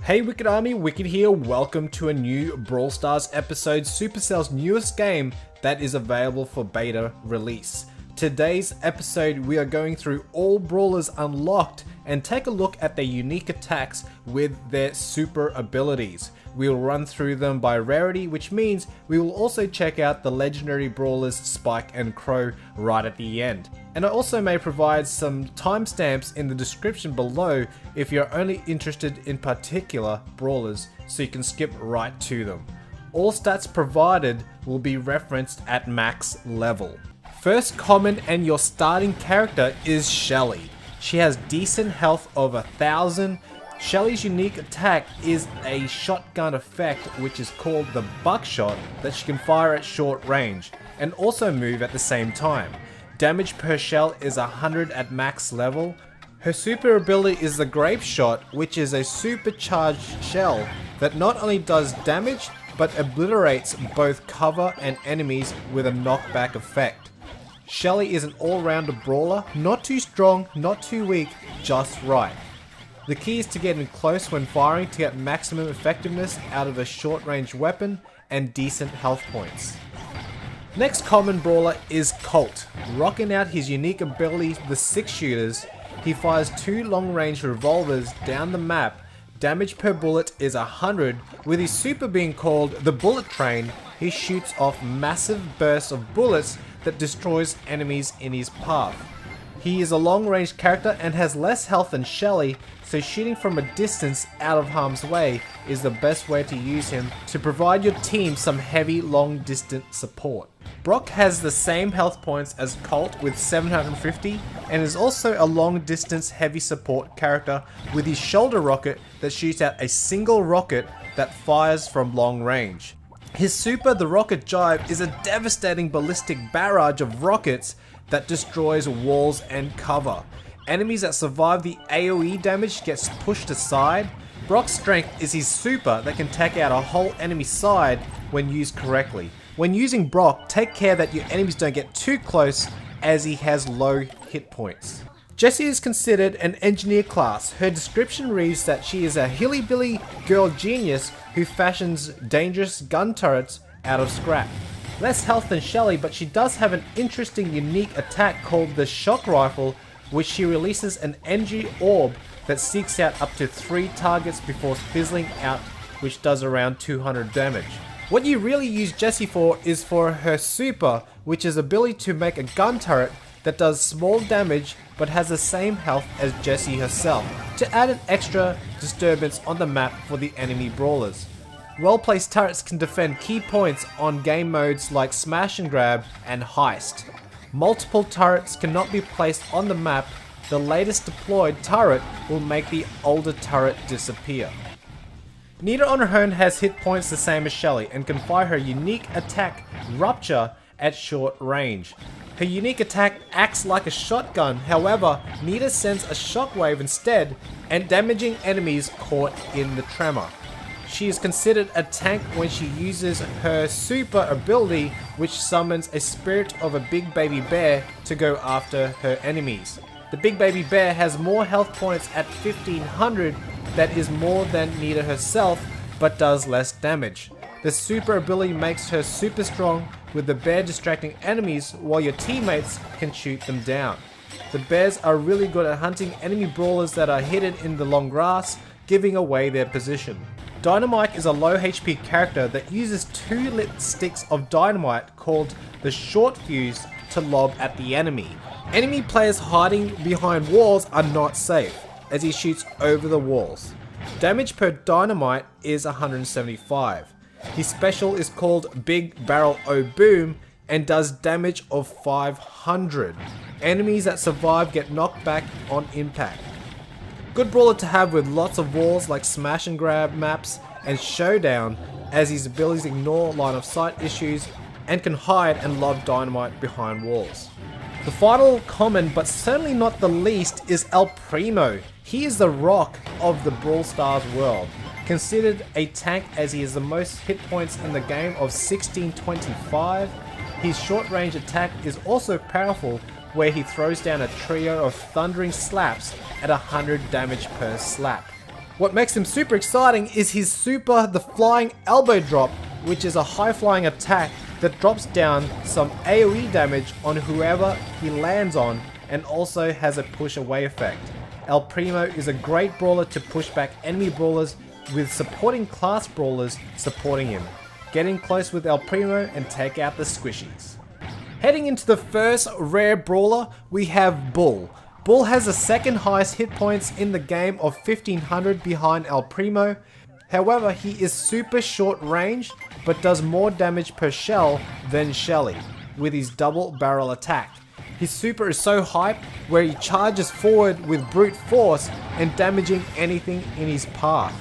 Hey Wicked Army, Wicked here, welcome to a new Brawl Stars episode, Supercell's newest game that is available for beta release. Today's episode we are going through all brawlers unlocked and take a look at their unique attacks with their super abilities. We will run through them by rarity, which means we will also check out the legendary brawlers Spike and Crow right at the end. And I also may provide some timestamps in the description below if you're only interested in particular brawlers, so you can skip right to them. All stats provided will be referenced at max level. First common and your starting character is Shelly. She has decent health of 1000. Shelly's unique attack is a shotgun effect which is called the buckshot that she can fire at short range and also move at the same time. Damage per shell is 100 at max level. Her super ability is the grape shot, which is a supercharged shell that not only does damage but obliterates both cover and enemies with a knockback effect. Shelly is an all-rounder brawler, not too strong, not too weak, just right. The key is to get in close when firing to get maximum effectiveness out of a short-range weapon and decent health points. Next common brawler is Colt. Rocking out his unique ability, the 6 shooters, he fires 2 long-range revolvers down the map. Damage per bullet is 100, with his super being called the bullet train. He shoots off massive bursts of bullets that destroys enemies in his path. He is a long-range character and has less health than Shelly, so shooting from a distance out of harm's way is the best way to use him to provide your team some heavy long-distance support. Brock has the same health points as Colt with 750 and is also a long-distance heavy support character with his shoulder rocket that shoots out a single rocket that fires from long range. His super, the Rocket Jive, is a devastating ballistic barrage of rockets that destroys walls and cover. Enemies that survive the AoE damage gets pushed aside. Brock's strength is his super that can take out a whole enemy side when used correctly. When using Brock, take care that your enemies don't get too close as he has low hit points. Jessie is considered an engineer class. Her description reads that she is a hilly-billy girl genius who fashions dangerous gun turrets out of scrap. Less health than Shelly, but she does have an interesting unique attack called the shock rifle, which she releases an energy orb that seeks out up to 3 targets before fizzling out, which does around 200 damage. What you really use Jessie for is for her super, which is ability to make a gun turret that does small damage but has the same health as Jessie herself, to add an extra disturbance on the map for the enemy brawlers. Well-placed turrets can defend key points on game modes like Smash and Grab and Heist. Multiple turrets cannot be placed on the map. The latest deployed turret will make the older turret disappear. Nita on her own has hit points the same as Shelly and can fire her unique attack, Rupture, at short range. Her unique attack acts like a shotgun, however, Nita sends a shockwave instead and damaging enemies caught in the tremor. She is considered a tank when she uses her super ability, which summons a spirit of a big baby bear to go after her enemies. The big baby bear has more health points at 1500, that is more than Nita herself, but does less damage. The super ability makes her super strong, with the bear distracting enemies while your teammates can shoot them down. The bears are really good at hunting enemy brawlers that are hidden in the long grass, giving away their position. Dynamite is a low HP character that uses 2 lit sticks of dynamite called the short fuse to lob at the enemy. Enemy players hiding behind walls are not safe, as he shoots over the walls. Damage per dynamite is 175. His special is called Big Barrel O Boom and does damage of 500. Enemies that survive get knocked back on impact. Good brawler to have with lots of walls like Smash and Grab maps and Showdown, as his abilities ignore line of sight issues and can hide and lob dynamite behind walls. The final common, but certainly not the least, is El Primo. He is the rock of the Brawl Stars world. Considered a tank as he has the most hit points in the game of 1625. His short range attack is also powerful, where he throws down a trio of thundering slaps at 100 damage per slap. What makes him super exciting is his super, the flying elbow drop, which is a high flying attack that drops down some AoE damage on whoever he lands on and also has a push away effect. El Primo is a great brawler to push back enemy brawlers with supporting class brawlers supporting him. Get in close with El Primo and take out the squishies. Heading into the first rare brawler, we have Bull. Bull has the second highest hit points in the game of 1500 behind El Primo. However, he is super short range, but does more damage per shell than Shelly, with his double barrel attack. His super is so hype, where he charges forward with brute force and damaging anything in his path.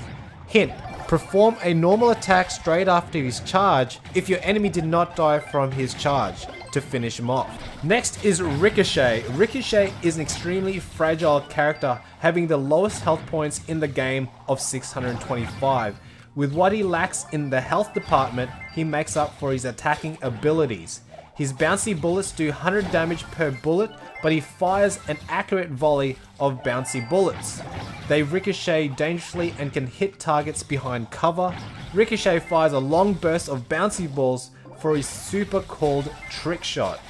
Hint: perform a normal attack straight after his charge if your enemy did not die from his charge, to finish him off. Next is Ricochet. Ricochet is an extremely fragile character, having the lowest health points in the game of 625. With what he lacks in the health department, he makes up for his attacking abilities. His bouncy bullets do 100 damage per bullet, but he fires an accurate volley of bouncy bullets. They ricochet dangerously and can hit targets behind cover. Ricochet fires a long burst of bouncy balls for his super called Trick Shot.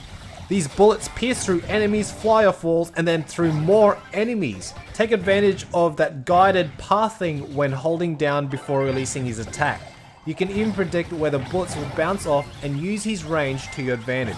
These bullets pierce through enemies, fly off walls, and then through more enemies. Take advantage of that guided pathing when holding down before releasing his attack. You can even predict where the bullets will bounce off and use his range to your advantage.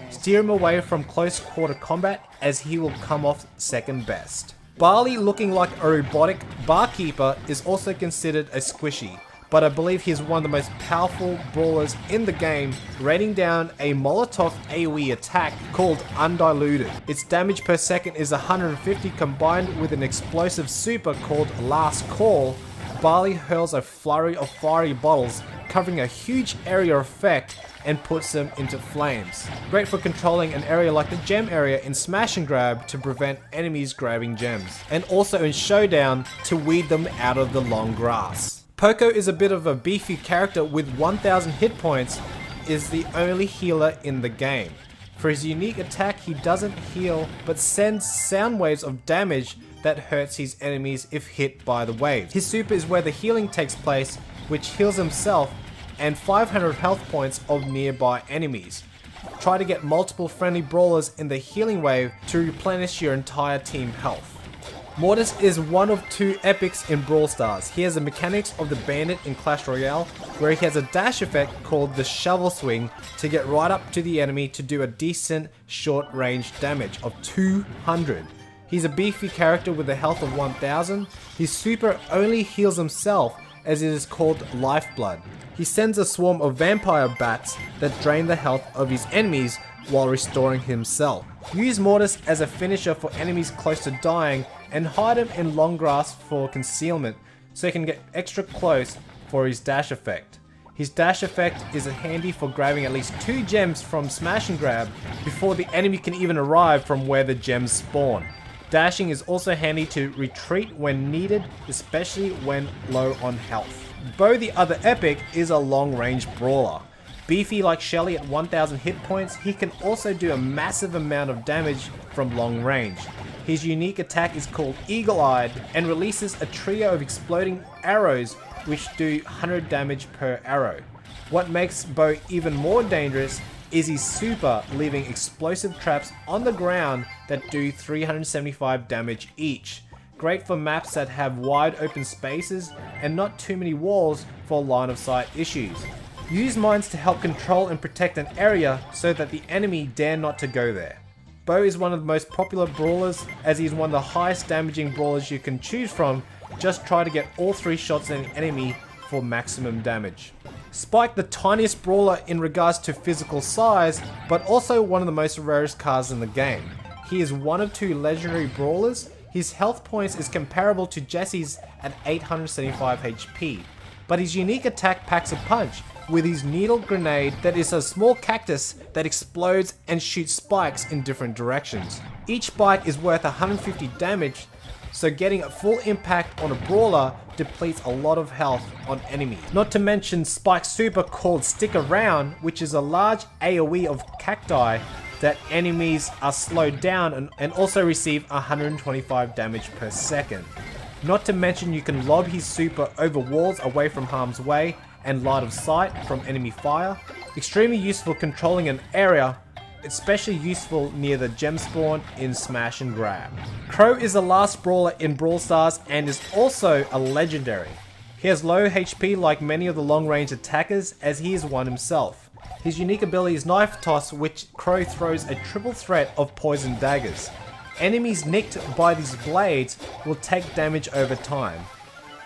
Steer him away from close quarter combat as he will come off second best. Barley, looking like a robotic barkeeper, is also considered a squishy, but I believe he is one of the most powerful brawlers in the game, raining down a Molotov AoE attack called Undiluted. Its damage per second is 150 combined with an explosive super called Last Call. Barley hurls a flurry of fiery bottles, covering a huge area effect and puts them into flames. Great for controlling an area like the gem area in Smash and Grab to prevent enemies grabbing gems, and also in Showdown to weed them out of the long grass. Poco is a bit of a beefy character with 1000 hit points, is the only healer in the game. For his unique attack, he doesn't heal but sends sound waves of damage that hurts his enemies if hit by the wave. His super is where the healing takes place, which heals himself and 500 health points of nearby enemies. Try to get multiple friendly brawlers in the healing wave to replenish your entire team health. Mورd is one of two epics in Brawl Stars. He has the mechanics of the bandit in Clash Royale, where he has a dash effect called the shovel swing to get right up to the enemy to do a decent short range damage of 200. He's a beefy character with a health of 1000. His super only heals himself, as it is called Lifeblood. He sends a swarm of vampire bats that drain the health of his enemies while restoring himself. Use Mورd as a finisher for enemies close to dying and hide him in long grass for concealment so he can get extra close for his dash effect. His dash effect is handy for grabbing at least 2 gems from Smash and Grab before the enemy can even arrive from where the gems spawn. Dashing is also handy to retreat when needed, especially when low on health. Bo, the other epic, is a long-range brawler. Beefy like Shelly at 1000 hit points, he can also do a massive amount of damage from long range. His unique attack is called Eagle-Eyed and releases a trio of exploding arrows which do 100 damage per arrow. What makes Bo even more dangerous is his super, leaving explosive traps on the ground that do 375 damage each. Great for maps that have wide open spaces and not too many walls for line of sight issues. Use mines to help control and protect an area so that the enemy dare not to go there. Bo is one of the most popular brawlers, as he is one of the highest damaging brawlers you can choose from. Just try to get all 3 shots at an enemy for maximum damage. Spike, the tiniest brawler in regards to physical size, but also one of the most rarest cards in the game. He is one of 2 legendary brawlers. His health points is comparable to Jesse's at 875 HP, but his unique attack packs a punch with his needle grenade that is a small cactus that explodes and shoots spikes in different directions. Each spike is worth 150 damage, so getting a full impact on a brawler depletes a lot of health on enemies. Not to mention Spike's super called Stick Around, which is a large AoE of cacti that enemies are slowed down and also receive 125 damage per second. Not to mention you can lob his super over walls away from harm's way and line of sight from enemy fire. Extremely useful controlling an area, especially useful near the gem spawn in Smash and Grab. Crow is the last brawler in Brawl Stars and is also a legendary. He has low HP like many of the long range attackers, as he is one himself. His unique ability is Knife Toss, which Crow throws a triple threat of poison daggers. Enemies nicked by these blades will take damage over time.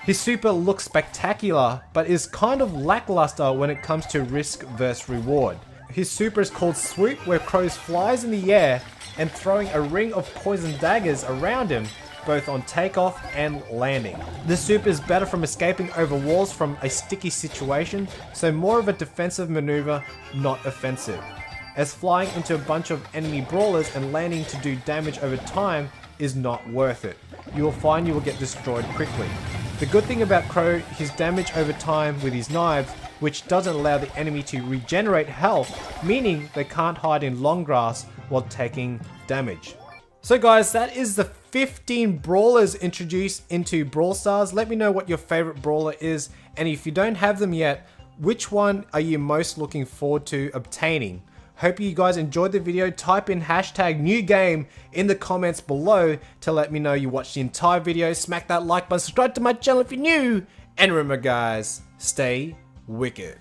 His super looks spectacular, but is kind of lackluster when it comes to risk versus reward. His super is called Swoop, where Crow flies in the air and throwing a ring of poison daggers around him, both on takeoff and landing. This super is better from escaping over walls from a sticky situation, so more of a defensive maneuver, not offensive, as flying into a bunch of enemy brawlers and landing to do damage over time is not worth it. You will find you will get destroyed quickly. The good thing about Crow, his damage over time with his knives, which doesn't allow the enemy to regenerate health, meaning they can't hide in long grass while taking damage. So guys, that is the 15 brawlers introduced into Brawl Stars. Let me know what your favorite brawler is, and if you don't have them yet, which one are you most looking forward to obtaining? Hope you guys enjoyed the video. Type in hashtag new game in the comments below to let me know you watched the entire video. Smack that like button, subscribe to my channel if you're new, and remember guys, stay wicked.